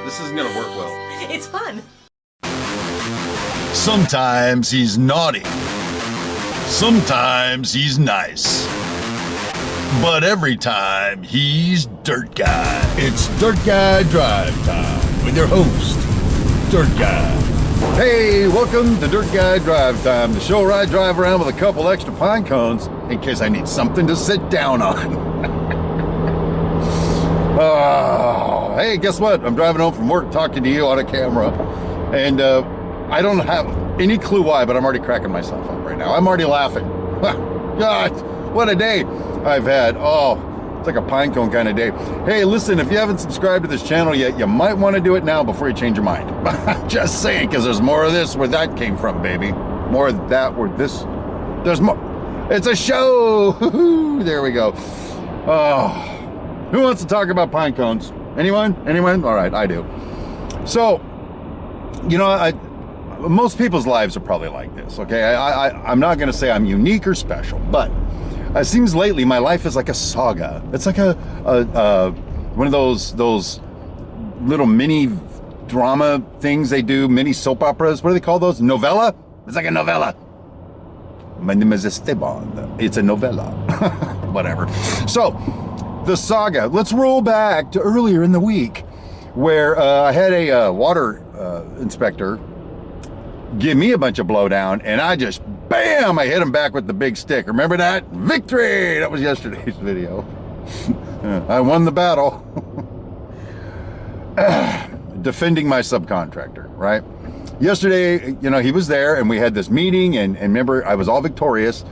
This isn't gonna work well. It's fun. Sometimes he's naughty. Sometimes he's nice. But every time he's Dirt Guy. It's Dirt Guy Drive Time with your host, Dirt Guy. Hey, welcome to Dirt Guy Drive Time, the show where I drive around with a couple extra pine cones in case I need something to sit down on. Oh, hey, guess what? I'm driving home from work talking to you on a camera, and I don't have any clue why, but I'm already cracking myself up right now. I'm already laughing. God, what a day I've had. Oh, it's like a pine cone kind of day. Hey, listen, if you haven't subscribed to this channel yet, you might want to do it now before you change your mind. Just saying, because there's more of this where that came from, baby. More of that where this, there's more. It's a show. There we go. Oh, who wants to talk about pine cones? Anyone? Anyone? All right, I do. So, you know, most people's lives are probably like this, okay? I'm not going to say I'm unique or special, but it seems lately my life is like a saga. It's like a one of those little mini drama things they do, mini soap operas. What do they call those? Novella? It's like a novella. My name is Esteban. It's a novella. Whatever. So, the saga. Let's roll back to earlier in the week where I had a water inspector give me a bunch of blowdown, and I just, bam, I hit him back with the big stick. Remember that? Victory! That was yesterday's video. I won the battle. Defending my subcontractor, right? Yesterday, you know, he was there, and we had this meeting, and remember, I was all victorious,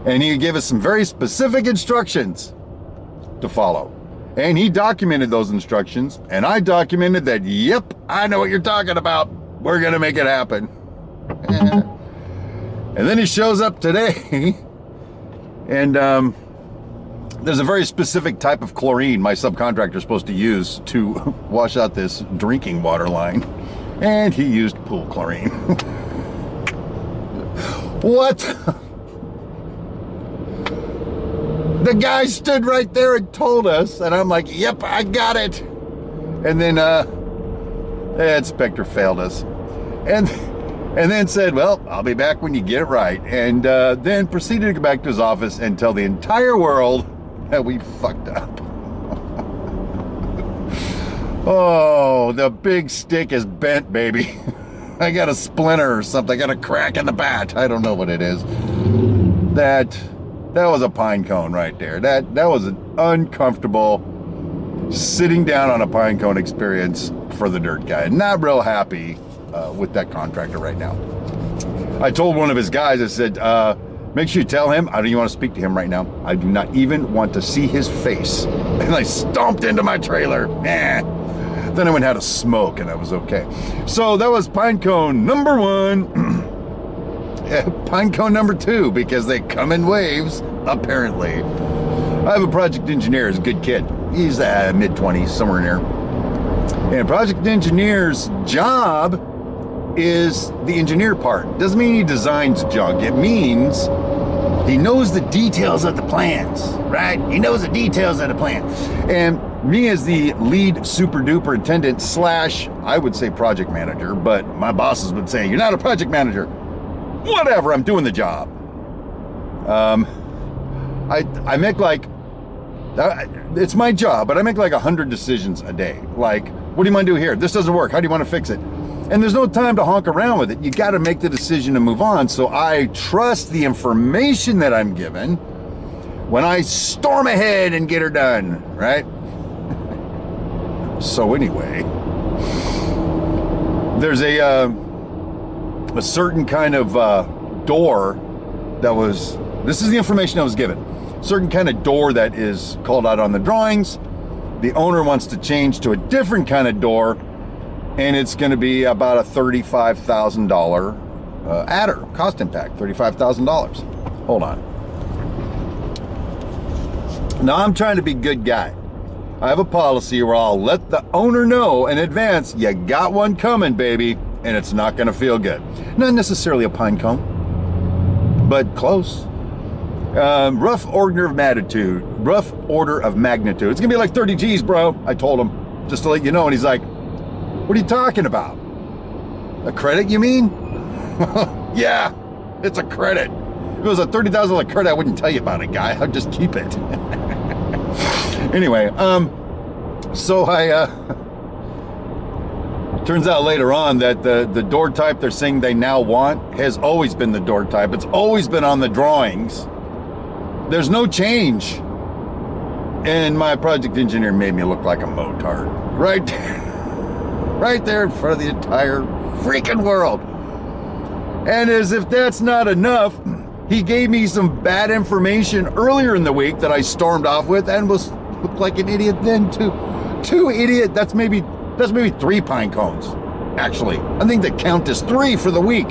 and he gave us some very specific instructions to follow. And he documented those instructions, and I documented that, yep, I know what you're talking about. We're gonna make it happen. And then he shows up today, and there's a very specific type of chlorine my subcontractor is supposed to use to wash out this drinking water line, and he used pool chlorine. What? The guy stood right there and told us, and I'm like, yep, I got it. And then the inspector failed us. And then said, well, I'll be back when you get it right. And then proceeded to go back to his office and tell the entire world that we fucked up. Oh, the big stick is bent, baby. I got a splinter or something. I got a crack in the bat. I don't know what it is. That was a pine cone right there. That was an uncomfortable sitting down on a pine cone experience for the Dirt Guy. Not real happy with that contractor right now. I told one of his guys, I said, make sure you tell him I don't even want to speak to him right now. I do not even want to see his face. And I stomped into my trailer. Then I went and had a smoke, and I was okay. So that was pine cone number one. Pine cone number two, because they come in waves, apparently. I have a project engineer, he's a good kid. He's mid-20s, somewhere in there. And a project engineer's job is the engineer part. Doesn't mean he designs junk. It means he knows the details of the plans, right? He knows the details of the plan. And me as the lead super duper attendant slash, I would say project manager, but my bosses would say, you're not a project manager. Whatever, I'm doing the job. I make like, it's my job, but I make like 100 decisions a day. Like, what do you want to do here? This doesn't work. How do you want to fix it? And there's no time to honk around with it. You got to make the decision and move on. So I trust the information that I'm given when I storm ahead and get her done, right? So anyway, there's a certain kind of door that was, this is the information I was given. Certain kind of door that is called out on the drawings. The owner wants to change to a different kind of door, and it's going to be about a $35,000 adder, cost impact, $35,000. Hold on. Now I'm trying to be a good guy. I have a policy where I'll let the owner know in advance, you got one coming, baby, and it's not going to feel good. Not necessarily a pine cone, but close. Rough order of magnitude. rough order of magnitude. It's gonna be like 30 G's, bro. I told him, just to let you know. And he's like, what are you talking about? A credit, you mean? Yeah, it's a credit. If it was a $30,000 credit, I wouldn't tell you about it, guy. I'd just keep it. Anyway, so turns out later on that the door type they're saying they now want has always been the door type. It's always been on the drawings. There's no change. And my project engineer made me look like a motard. Right there. Right there in front of the entire freaking world. And as if that's not enough, he gave me some bad information earlier in the week that I stormed off with and looked like an idiot then too. Two idiot. That's maybe 3 pine cones. Actually, I think the count is 3 for the week.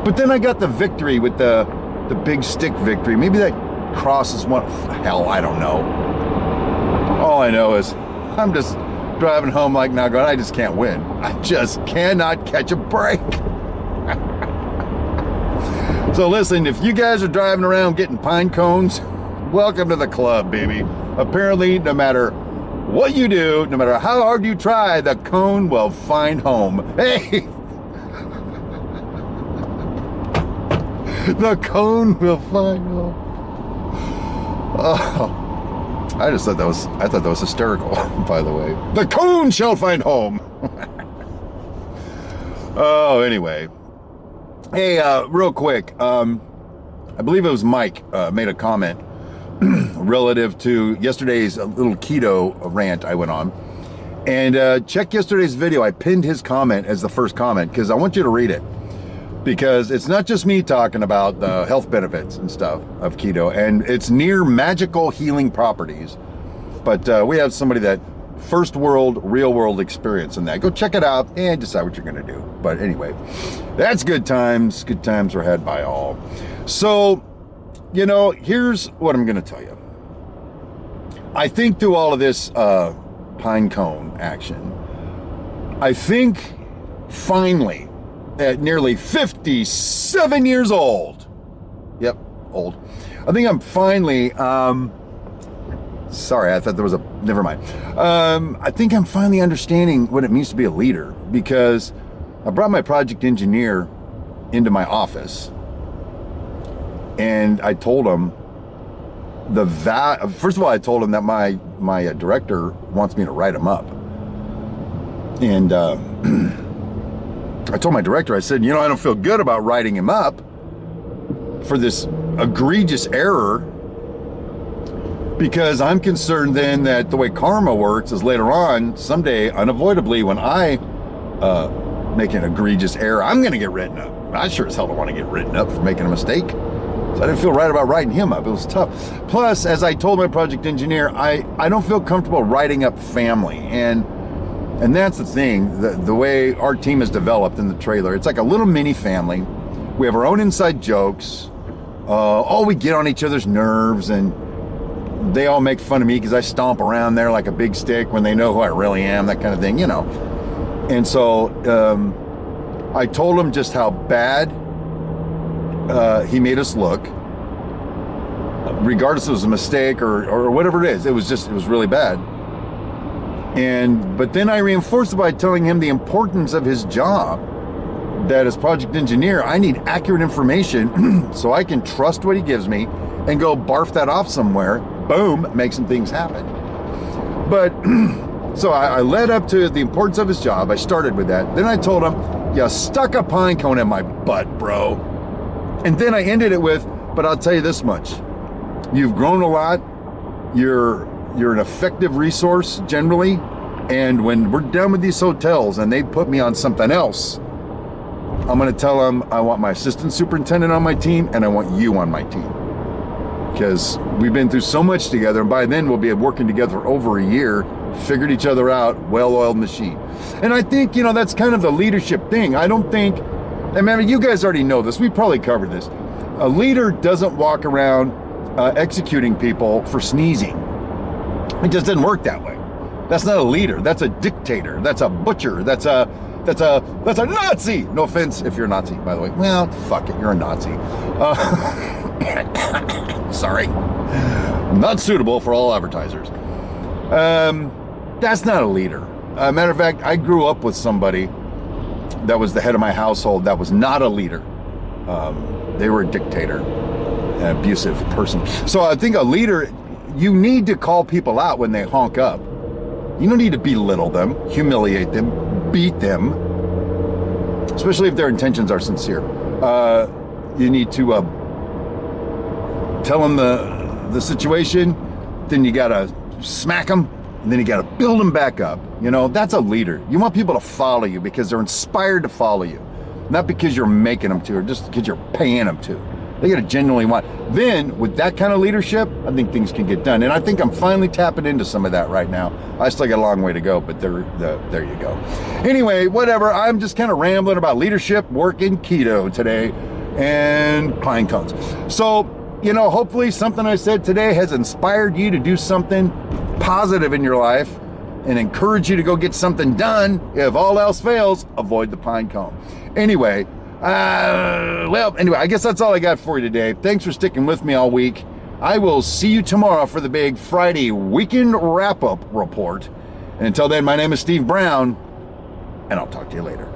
But then I got the victory with the big stick victory. Maybe that crosses one. Hell, I don't know. All I know is I'm just driving home like now going, I just can't win. I just cannot catch a break. So listen, if you guys are driving around getting pine cones, welcome to the club, baby. Apparently, no matter what you do, no matter how hard you try, the cone will find home. Hey! The cone will find home. Oh. I thought that was hysterical, by the way. The cone shall find home. Oh, anyway. Hey, real quick. I believe it was Mike made a comment relative to yesterday's little keto rant I went on. And check yesterday's video. I pinned his comment as the first comment because I want you to read it. Because it's not just me talking about the health benefits and stuff of keto, and it's near magical healing properties. But we have somebody that first world, real world experience in that. Go check it out and decide what you're going to do. But anyway, that's good times. Good times are had by all. So, you know, here's what I'm going to tell you. I think through all of this pine cone action, I think finally, at nearly 57 years old. Yep, old. I think I'm finally, sorry, I thought there was never mind. I think I'm finally understanding what it means to be a leader, because I brought my project engineer into my office and I told him first of all, I told him that my director wants me to write him up. And, I told my director, I said, you know, I don't feel good about writing him up for this egregious error, because I'm concerned then that the way karma works is later on, someday, unavoidably, when I make an egregious error, I'm going to get written up. I sure as hell don't want to get written up for making a mistake. So I didn't feel right about writing him up. It was tough. Plus, as I told my project engineer, I don't feel comfortable writing up family. And that's the thing, the way our team is developed in the trailer. It's like a little mini family. We have our own inside jokes. We get on each other's nerves, and they all make fun of me because I stomp around there like a big stick when they know who I really am, that kind of thing, you know. And so I told him just how bad he made us look. Regardless if it was a mistake or whatever it is, it was really bad. But then I reinforced it by telling him the importance of his job, that as project engineer, I need accurate information so I can trust what he gives me and go barf that off somewhere, boom, make some things happen. But, so I led up to the importance of his job. I started with that. Then I told him, you stuck a pine cone in my butt, bro. And then I ended it with, but I'll tell you this much. You've grown a lot. You're an effective resource generally, and when we're done with these hotels and they put me on something else, I'm going to tell them I want my assistant superintendent on my team and I want you on my team, because we've been through so much together, and by then we'll be working together for over a year, figured each other out, well-oiled machine. And I think, you know, that's kind of the leadership thing. I don't think, and man, you guys already know this, we probably covered this, a leader doesn't walk around executing people for sneezing. It just doesn't work that way. That's not a leader. That's a dictator. That's a butcher. That's a Nazi. No offense if you're a Nazi, by the way. Well, fuck it, you're a Nazi. Sorry. not suitable for all advertisers. That's not a leader. Matter of fact, I grew up with somebody that was the head of my household that was not a leader. They were a dictator, an abusive person. So I think a leader, you need to call people out when they honk up. You don't need to belittle them, humiliate them, beat them, especially if their intentions are sincere. You need to tell them the situation, then you gotta smack them, and then you gotta build them back up. You know, that's a leader. You want people to follow you because they're inspired to follow you, not because you're making them to, or just because you're paying them to. They gotta genuinely want. Then, with that kind of leadership, I think things can get done. And I think I'm finally tapping into some of that right now. I still got a long way to go, but there you go. Anyway, whatever. I'm just kind of rambling about leadership, working keto today, and pine cones. So, you know, hopefully something I said today has inspired you to do something positive in your life and encourage you to go get something done. If all else fails, avoid the pine cone. Anyway, I guess that's all I got for you today. Thanks for sticking with me all week. I will see you tomorrow for the big Friday weekend wrap-up report. And until then, my name is Steve Brown, and I'll talk to you later.